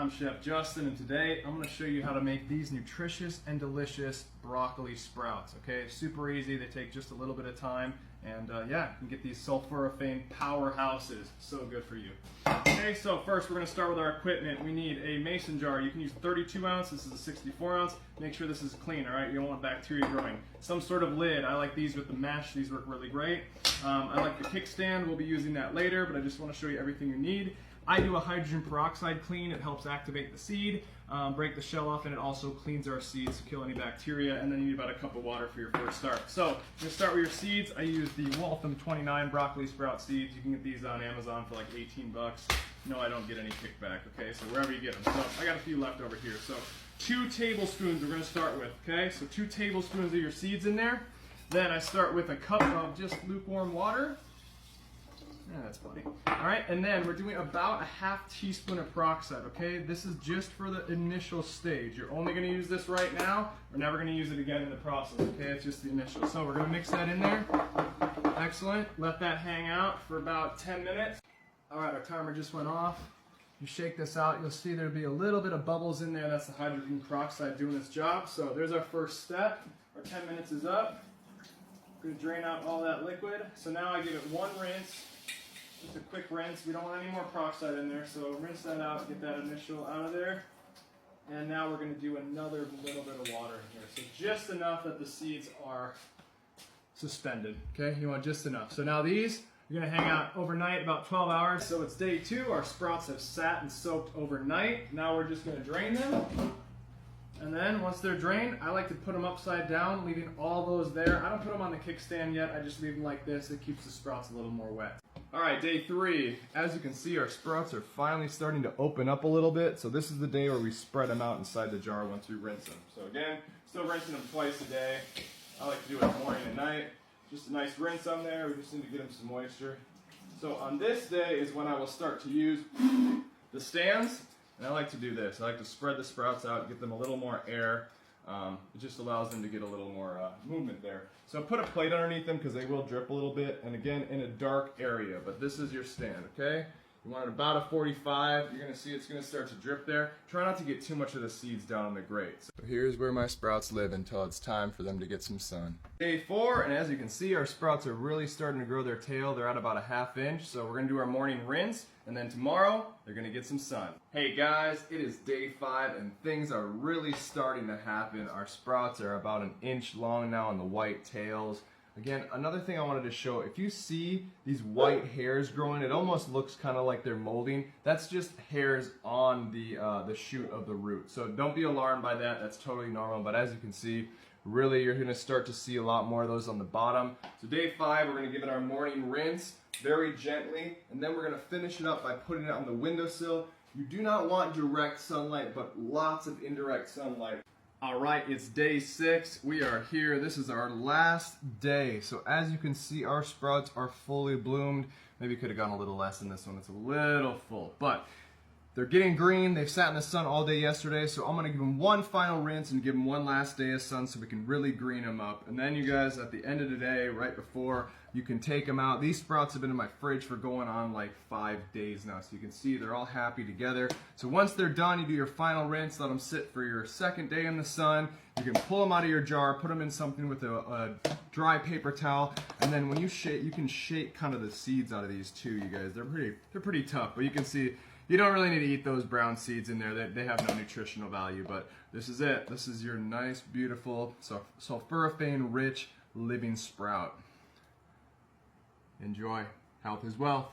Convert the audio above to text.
I'm Chef Justin, and today I'm going to show you how to make these nutritious and delicious broccoli sprouts. Okay, super easy. They take just a little bit of time, and yeah, you can get these sulforaphane powerhouses. So good for you. Okay, so first we're going to start with our equipment. We need a mason jar. You can use 32 ounce. This is a 64 ounce. Make sure this is clean. All right, you don't want bacteria growing. Some sort of lid. I like these with the mesh. These work really great. I like the kickstand. We'll be using that later, but I just want to show you everything you need. I do a hydrogen peroxide clean. It helps activate the seed, break the shell off, and it also cleans our seeds to kill any bacteria. And then you need about a cup of water for your first start. So you're gonna start with your seeds. I use the Waltham 29 broccoli sprout seeds. You can get these on Amazon for like 18 bucks. No, I don't get any kickback, okay? So wherever you get them. So I got a few left over here. So 2 tablespoons we're gonna start with, okay? So 2 tablespoons of your seeds in there. Then I start with a cup of just lukewarm water. Yeah, that's funny. All right, and then we're doing about a half teaspoon of peroxide, okay? This is just for the initial stage. You're only gonna use this right now. We're never gonna use it again in the process, okay? It's just the initial. So we're gonna mix that in there. Excellent. Let that hang out for about 10 minutes. All right, our timer just went off. You shake this out, you'll see there'll be a little bit of bubbles in there. That's the hydrogen peroxide doing its job. So there's our first step. Our 10 minutes is up. We're gonna drain out all that liquid. So now I give it one rinse. Just a quick rinse. We don't want any more peroxide in there, so rinse that out, get that initial out of there. And now we're going to do another little bit of water in here. So just enough that the seeds are suspended, okay? You want just enough. So now these, you're going to hang out overnight, about 12 hours. So it's day 2. Our sprouts have sat and soaked overnight. Now we're just going to drain them. And then once they're drained, I like to put them upside down, leaving all those there. I don't put them on the kickstand yet. I just leave them like this. It keeps the sprouts a little more wet. All right, day 3. As you can see, our sprouts are finally starting to open up a little bit. So this is the day where we spread them out inside the jar once we rinse them. So again, still rinsing them twice a day. I like to do it morning and night. Just a nice rinse on there. We just need to get them some moisture. So on this day is when I will start to use the stands. And I like to do this. I like to spread the sprouts out, get them a little more air. It just allows them to get a little more movement there. So put a plate underneath them because they will drip a little bit. And again, in a dark area. But this is your stand, okay? You want it about a 45. You're going to see it's going to start to drip there. Try not to get too much of the seeds down in the grate. So here's where my sprouts live until it's time for them to get some sun. Day 4, and as you can see, our sprouts are really starting to grow their tail. They're at about a ½ inch. So we're going to do our morning rinse. And then tomorrow, they're going to get some sun. Hey guys, it is day 5 and things are really starting to happen. Our sprouts are about an inch long now on the white tails. Again, another thing I wanted to show, if you see these white hairs growing, it almost looks kind of like they're molding. That's just hairs on the shoot of the root. So don't be alarmed by that, that's totally normal. But as you can see, really you're going to start to see a lot more of those on the bottom. So day 5, we're going to give it our morning rinse very gently, and then we're going to finish it up by putting it on the windowsill. You do not want direct sunlight, but lots of indirect sunlight. All right, it's day 6. We are here. This is our last day. So as you can see, our sprouts are fully bloomed. Maybe could have gone a little less in this one. It's a little full, but they're getting green. They've sat in the sun all day yesterday, so I'm going to give them one final rinse and give them one last day of sun so we can really green them up. And then you guys, at the end of the day, right before, you can take them out. These sprouts have been in my fridge for going on like 5 days now, so you can see they're all happy together. So once they're done, you do your final rinse, let them sit for your second day in the sun. You can pull them out of your jar, put them in something with a dry paper towel, and then when you shake, you can shake kind of the seeds out of these too, you guys. They're pretty tough, but you can see you don't really need to eat those brown seeds in there. They have no nutritional value, but this is it. This is your nice, beautiful, sulforaphane-rich living sprout. Enjoy. Health is wealth.